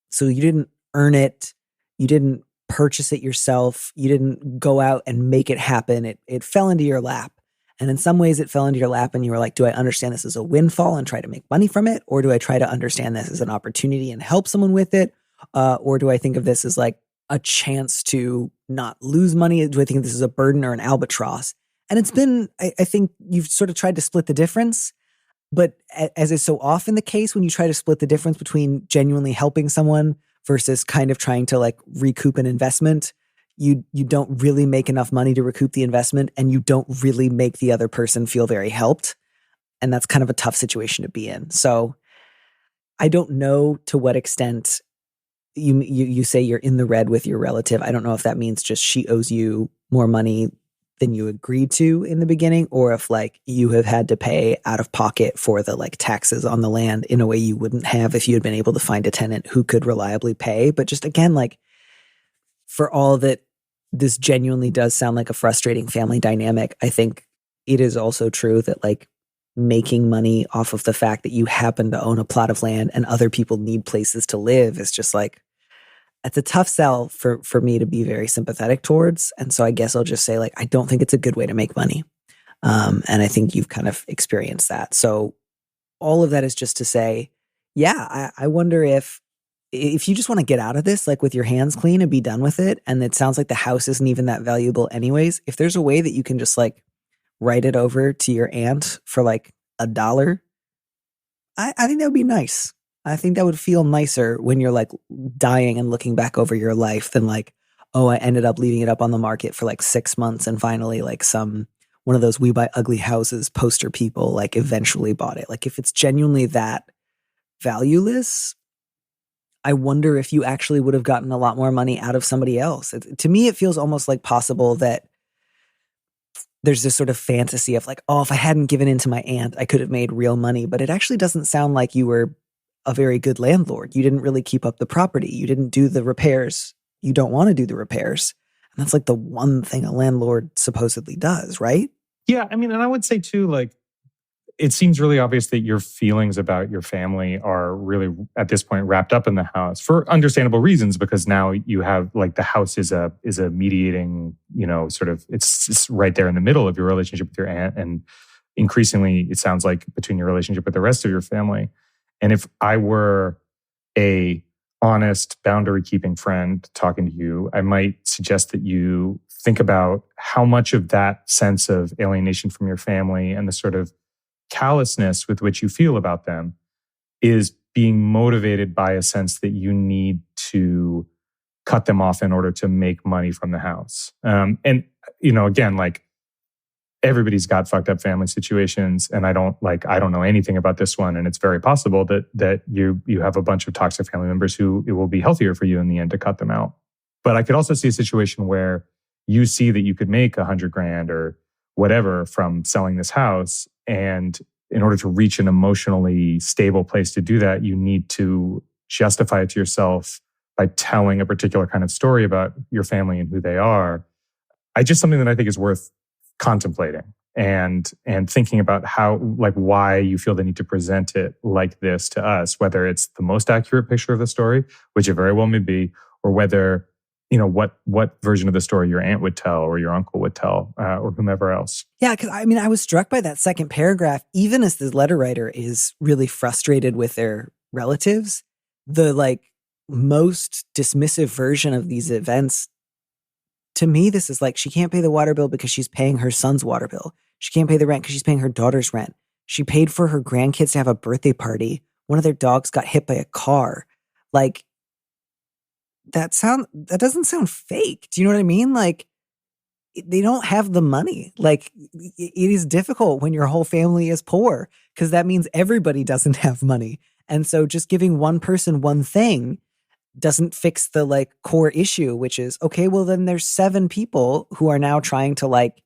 So you didn't earn it. You didn't purchase it yourself. You didn't go out and make it happen. It fell into your lap. And in some ways it fell into your lap and you were like, do I understand this as a windfall and try to make money from it? Or do I try to understand this as an opportunity and help someone with it? Or do I think of this as like a chance to not lose money? Do I think this is a burden or an albatross? And it's been, I think you've sort of tried to split the difference. But as is so often the case, when you try to split the difference between genuinely helping someone versus kind of trying to like recoup an investment, you don't really make enough money to recoup the investment and you don't really make the other person feel very helped. And that's kind of a tough situation to be in. So I don't know to what extent you say you're in the red with your relative. I don't know if that means just she owes you more money than you agreed to in the beginning, or if like you have had to pay out of pocket for the like taxes on the land in a way you wouldn't have if you had been able to find a tenant who could reliably pay. But just again, like for all that this genuinely does sound like a frustrating family dynamic, I think it is also true that like making money off of the fact that you happen to own a plot of land and other people need places to live is just like, it's a tough sell for me to be very sympathetic towards. And so I guess I'll just say like, I don't think it's a good way to make money. And I think you've kind of experienced that. So all of that is just to say, yeah, I wonder if you just want to get out of this, like with your hands clean and be done with it. And it sounds like the house isn't even that valuable anyways. If there's a way that you can just like write it over to your aunt for like $1, I think that would be nice. I think that would feel nicer when you're like dying and looking back over your life than like, oh, I ended up leaving it up on the market for like 6 months and finally like one of those We Buy Ugly Houses poster people like eventually bought it. Like if it's genuinely that valueless, I wonder if you actually would have gotten a lot more money out of somebody else. To me, it feels almost like possible that there's this sort of fantasy of like, oh, if I hadn't given in to my aunt, I could have made real money. But it actually doesn't sound like you were a very good landlord. You didn't really keep up the property. You didn't do the repairs. You don't want to do the repairs. And that's like the one thing a landlord supposedly does, right? Yeah, I mean, and I would say too, like, it seems really obvious that your feelings about your family are really, at this point, wrapped up in the house for understandable reasons, because now you have, like, the house is a mediating, sort of, it's right there in the middle of your relationship with your aunt. And increasingly, it sounds like between your relationship with the rest of your family. And if I were a honest, boundary-keeping friend talking to you, I might suggest that you think about how much of that sense of alienation from your family and the sort of callousness with which you feel about them is being motivated by a sense that you need to cut them off in order to make money from the house. And, again, like, everybody's got fucked up family situations, and I don't know anything about this one. And it's very possible that you have a bunch of toxic family members who it will be healthier for you in the end to cut them out. But I could also see a situation where you see that you could make $100,000 or whatever from selling this house. And in order to reach an emotionally stable place to do that, you need to justify it to yourself by telling a particular kind of story about your family and who they are. Something that I think is worth contemplating and thinking about how, like, why you feel the need to present it like this to us, whether it's the most accurate picture of the story, which it very well may be, or whether what version of the story your aunt would tell or your uncle would tell or whomever else. Yeah, because I mean, I was struck by that second paragraph. Even as the letter writer is really frustrated with their relatives, the like most dismissive version of these events, to me, this is like, she can't pay the water bill because she's paying her son's water bill. She can't pay the rent because she's paying her daughter's rent. She paid for her grandkids to have a birthday party. One of their dogs got hit by a car. Like, that doesn't sound fake. Do you know what I mean? Like, they don't have the money. Like, it is difficult when your whole family is poor because that means everybody doesn't have money. And so just giving one person one thing doesn't fix the like core issue, which is, okay, well then there's 7 people who are now trying to like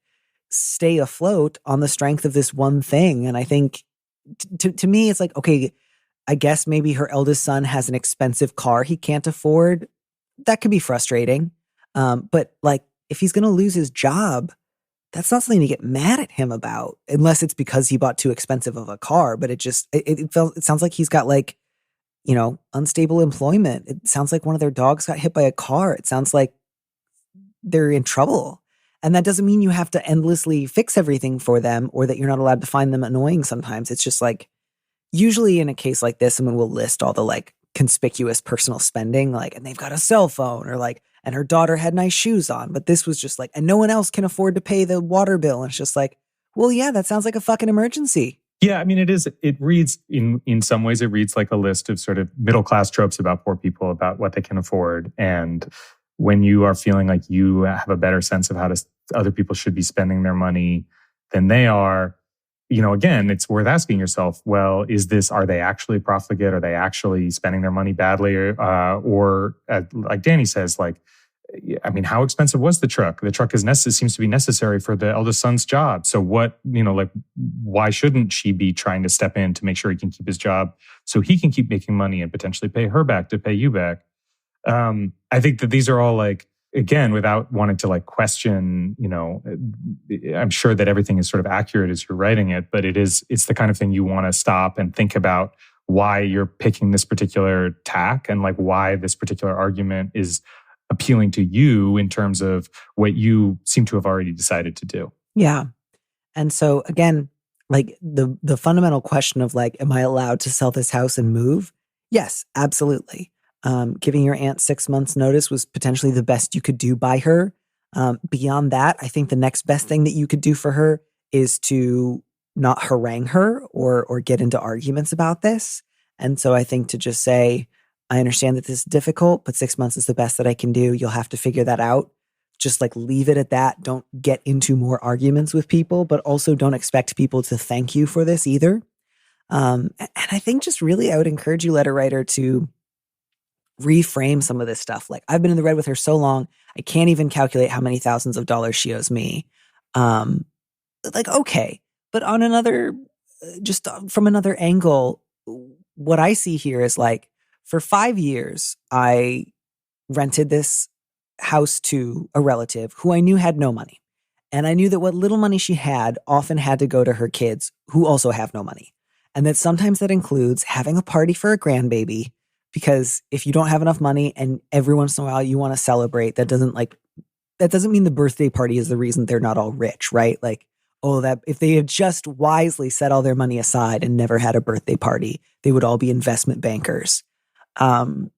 stay afloat on the strength of this one thing. And I think to me, it's like, okay, I guess maybe her eldest son has an expensive car he can't afford. That could be frustrating. But like, if he's going to lose his job, that's not something to get mad at him about, unless it's because he bought too expensive of a car. But it sounds like he's got like, unstable employment. It sounds like one of their dogs got hit by a car. It sounds like they're in trouble. And that doesn't mean you have to endlessly fix everything for them or that you're not allowed to find them annoying sometimes. It's just like, usually in a case like this, someone will list all the like conspicuous personal spending, like, and they've got a cell phone or like, and her daughter had nice shoes on. But this was just like, and no one else can afford to pay the water bill. And it's just like, well, yeah, that sounds like a fucking emergency. Yeah, I mean, it reads, in some ways, it reads like a list of sort of middle-class tropes about poor people, about what they can afford. And when you are feeling like you have a better sense of how other people should be spending their money than they are, again, it's worth asking yourself, well, are they actually profligate? Are they actually spending their money badly? Or like Danny says, like, I mean, how expensive was the truck? The truck seems to be necessary for the eldest son's job. So what, why shouldn't she be trying to step in to make sure he can keep his job so he can keep making money and potentially pay her back to pay you back? I think that these are all like, again, without wanting to like question, I'm sure that everything is sort of accurate as you're writing it, but it's the kind of thing you want to stop and think about why you're picking this particular tack and like why this particular argument is appealing to you in terms of what you seem to have already decided to do. Yeah. And so again, like the fundamental question of like, am I allowed to sell this house and move? Yes, absolutely. Giving your aunt 6 months notice was potentially the best you could do by her. Beyond that, I think the next best thing that you could do for her is to not harangue her or get into arguments about this. And so I think to just say, I understand that this is difficult, but 6 months is the best that I can do. You'll have to figure that out. Just like leave it at that. Don't get into more arguments with people, but also don't expect people to thank you for this either. And I think just really I would encourage you, letter writer, to reframe some of this stuff. Like, I've been in the red with her so long, I can't even calculate how many thousands of dollars she owes me. Like, okay, but on another, just from another angle, what I see here is like, for 5 years, I rented this house to a relative who I knew had no money. And I knew that what little money she had often had to go to her kids who also have no money. And that sometimes that includes having a party for a grandbaby, because if you don't have enough money and every once in a while you want to celebrate, that doesn't mean the birthday party is the reason they're not all rich, right? Like, oh, that if they had just wisely set all their money aside and never had a birthday party, they would all be investment bankers. And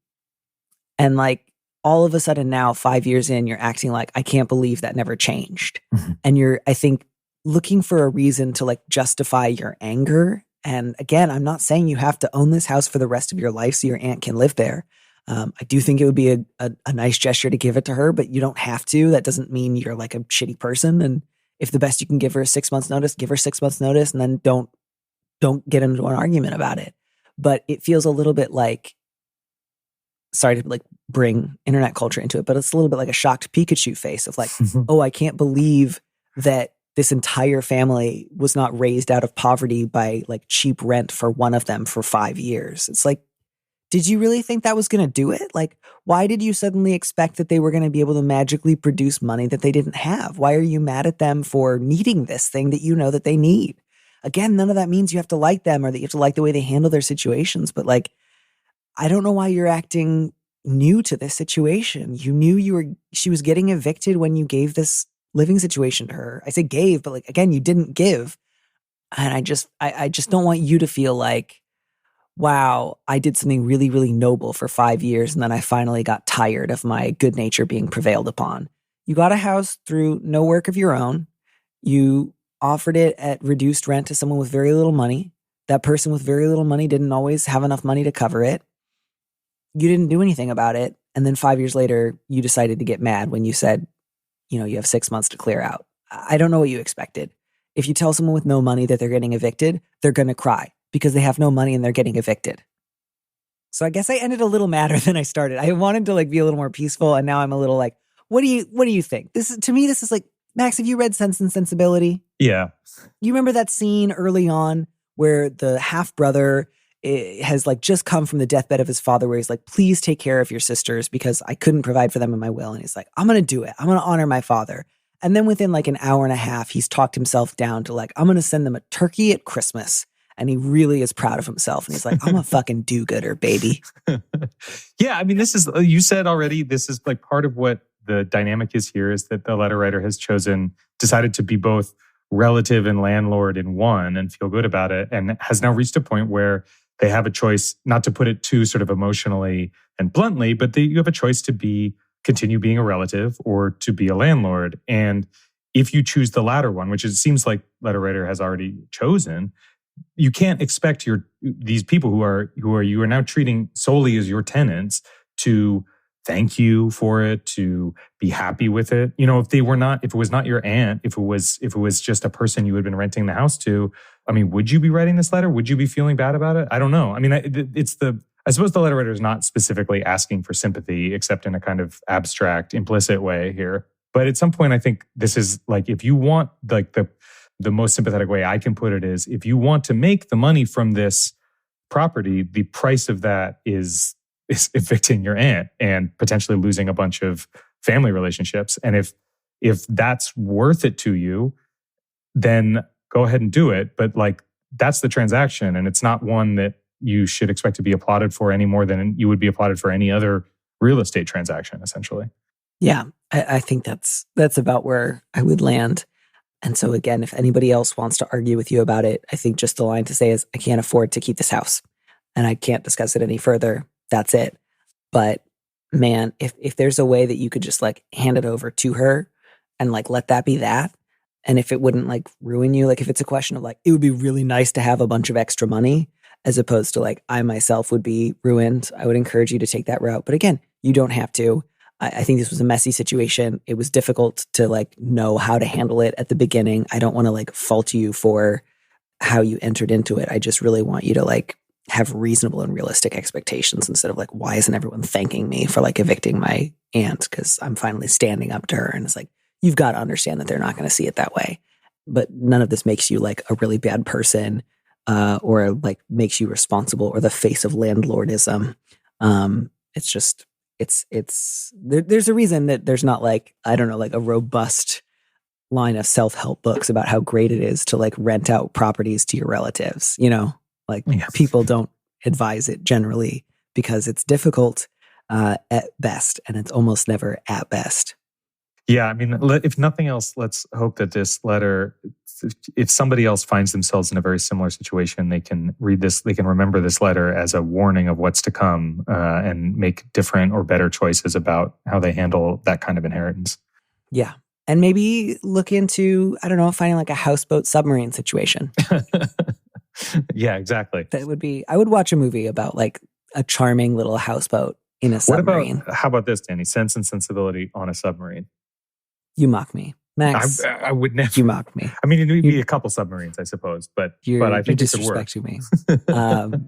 like all of a sudden now, 5 years in, you're acting like, I can't believe that never changed. Mm-hmm. And you're, I think, looking for a reason to like justify your anger. And again, I'm not saying you have to own this house for the rest of your life so your aunt can live there. I do think it would be a nice gesture to give it to her, but you don't have to. That doesn't mean you're like a shitty person. And if the best you can give her is 6 months notice, give her 6 months notice, and then don't get into an argument about it. But it feels a little bit like, sorry to like bring internet culture into it, but it's a little bit like a shocked Pikachu face of like, oh, I can't believe that this entire family was not raised out of poverty by like cheap rent for one of them for 5 years. It's like, did you really think that was going to do it? Like, why did you suddenly expect that they were going to be able to magically produce money that they didn't have? Why are you mad at them for needing this thing that you know that they need? Again, none of that means you have to like them or that you have to like the way they handle their situations. But like, I don't know why you're acting new to this situation. You knew she was getting evicted when you gave this living situation to her. I say gave, but like, again, you didn't give. And I just don't want you to feel like, wow, I did something really, really noble for 5 years. And then I finally got tired of my good nature being prevailed upon. You got a house through no work of your own. You offered it at reduced rent to someone with very little money. That person with very little money didn't always have enough money to cover it. You didn't do anything about it. And then 5 years later, you decided to get mad when you said, you have 6 months to clear out. I don't know what you expected. If you tell someone with no money that they're getting evicted, they're going to cry because they have no money and they're getting evicted. So I guess I ended a little madder than I started. I wanted to like be a little more peaceful. And now I'm a little like, what do you think? To me, this is like, Max, have you read Sense and Sensibility? Yeah. You remember that scene early on where the half-brother has like just come from the deathbed of his father, where he's like, please take care of your sisters because I couldn't provide for them in my will. And he's like, I'm going to do it. I'm going to honor my father. And then within like an hour and a half, he's talked himself down to like, I'm going to send them a turkey at Christmas. And he really is proud of himself. And he's like, I'm a fucking do-gooder, baby. Yeah, I mean, this is, you said already, this is like part of what the dynamic is here, is that the letter writer has decided to be both relative and landlord in one and feel good about it, and has now reached a point where they have a choice, not to put it too sort of emotionally and bluntly, but you have a choice to continue being a relative or to be a landlord. And if you choose the latter one, which it seems like letter writer has already chosen, you can't expect these people who you are now treating solely as your tenants to thank you for it, to be happy with it. If it was not your aunt, if it was just a person you had been renting the house to, I mean, would you be writing this letter? Would you be feeling bad about it? I don't know. I mean, I suppose the letter writer is not specifically asking for sympathy, except in a kind of abstract, implicit way here. But at some point, I think this is like, if you want, like the most sympathetic way I can put it is, if you want to make the money from this property, the price of that is evicting your aunt and potentially losing a bunch of family relationships. And if that's worth it to you, then go ahead and do it. But like, that's the transaction, and it's not one that you should expect to be applauded for any more than you would be applauded for any other real estate transaction, essentially. Yeah, I think that's about where I would land. And so again, if anybody else wants to argue with you about it, I think just the line to say is, I can't afford to keep this house and I can't discuss it any further. That's it. But man, if there's a way that you could just like hand it over to her and like let that be that, and if it wouldn't like ruin you, like if it's a question of like, it would be really nice to have a bunch of extra money as opposed to like, I myself would be ruined, I would encourage you to take that route. But again, you don't have to. I think this was a messy situation. It was difficult to like know how to handle it at the beginning. I don't want to like fault you for how you entered into it. I just really want you to like have reasonable and realistic expectations instead of like, why isn't everyone thanking me for like evicting my aunt? Because I'm finally standing up to her. And it's like, you've got to understand that they're not going to see it that way. But none of this makes you like a really bad person or like makes you responsible or the face of landlordism. It's just, there's a reason that there's not like, I don't know, like a robust line of self-help books about how great it is to like rent out properties to your relatives, like people don't advise it generally because it's difficult at best, and it's almost never at best. Yeah, I mean, if nothing else, let's hope that this letter, if somebody else finds themselves in a very similar situation, they can read this, they can remember this letter as a warning of what's to come and make different or better choices about how they handle that kind of inheritance. Yeah. And maybe look into, I don't know, finding like a houseboat submarine situation. Yeah, exactly. That would be, I would watch a movie about like a charming little houseboat in a submarine. How about this, Danny? Sense and Sensibility on a submarine. You mock me, Max. I would never. You mock me. I mean, it would be a couple submarines, I suppose, but I think it could work. You're disrespecting me.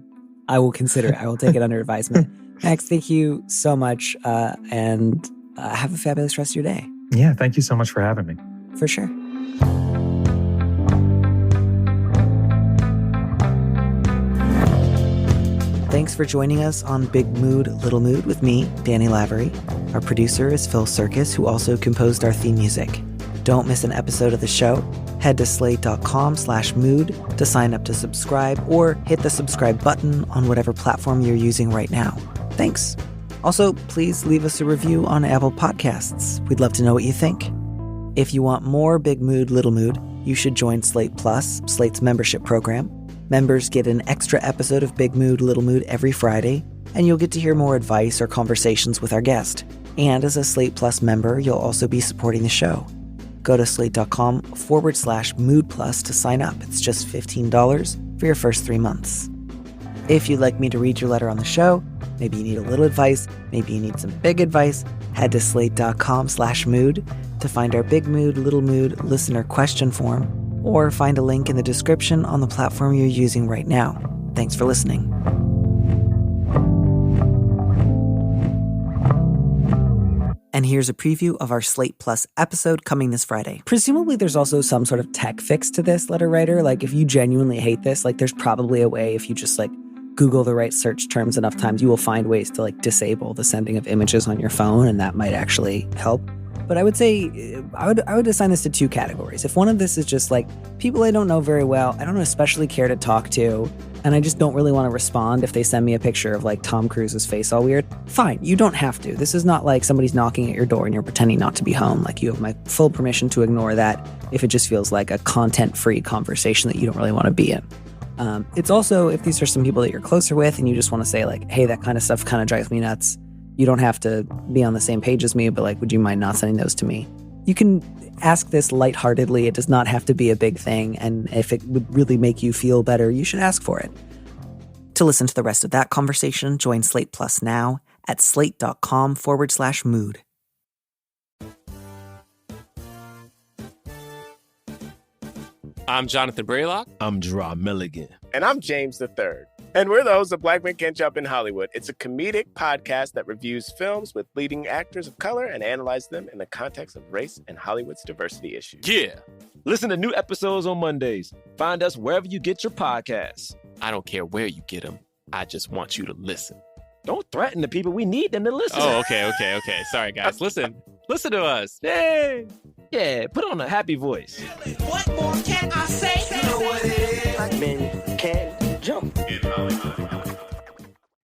I will consider it. I will take it under advisement. Max, thank you so much, and have a fabulous rest of your day. Yeah, thank you so much for having me. For sure. Thanks for joining us on Big Mood, Little Mood with me, Danny Lavery. Our producer is Phil Surkis, who also composed our theme music. Don't miss an episode of the show. Head to slate.com/mood to sign up to subscribe or hit the subscribe button on whatever platform you're using right now. Thanks. Also, please leave us a review on Apple Podcasts. We'd love to know what you think. If you want more Big Mood, Little Mood, you should join Slate Plus, Slate's membership program. Members get an extra episode of Big Mood, Little Mood every Friday, and you'll get to hear more advice or conversations with our guest. And as a Slate Plus member, you'll also be supporting the show. Go to slate.com/Mood Plus to sign up. It's just $15 for your first 3 months. If you'd like me to read your letter on the show, maybe you need a little advice, maybe you need some big advice, head to slate.com/mood to find our Big Mood, Little Mood listener question form, or find a link in the description on the platform you're using right now. Thanks for listening. And here's a preview of our Slate Plus episode coming this Friday. Presumably there's also some sort of tech fix to this, letter writer. Like, if you genuinely hate this, like, there's probably a way, if you just like Google the right search terms enough times, you will find ways to like disable the sending of images on your phone, and that might actually help. But I would say I would assign this to 2 categories. If one of this is just like people I don't know very well, I don't especially care to talk to, and I just don't really want to respond if they send me a picture of like Tom Cruise's face all weird, fine, you don't have to. This is not like somebody's knocking at your door and you're pretending not to be home. Like, you have my full permission to ignore that if it just feels like a content-free conversation that you don't really want to be in. It's also, if these are some people that you're closer with and you just want to say like, hey, that kind of stuff kind of drives me nuts. You don't have to be on the same page as me, but like, would you mind not sending those to me? You can ask this lightheartedly. It does not have to be a big thing. And if it would really make you feel better, you should ask for it. To listen to the rest of that conversation, join Slate Plus now at slate.com/mood. I'm Jonathan Braylock. I'm Gerard Milligan. And I'm James III. And we're the hosts of Black Men Can't Jump in Hollywood. It's a comedic podcast that reviews films with leading actors of color and analyzes them in the context of race and Hollywood's diversity issues. Yeah. Listen to new episodes on Mondays. Find us wherever you get your podcasts. I don't care where you get them. I just want you to listen. Don't threaten the people. We need them to listen. Oh, okay. Sorry, guys. Listen to us. Yay. Yeah, put on a happy voice. What more can I say?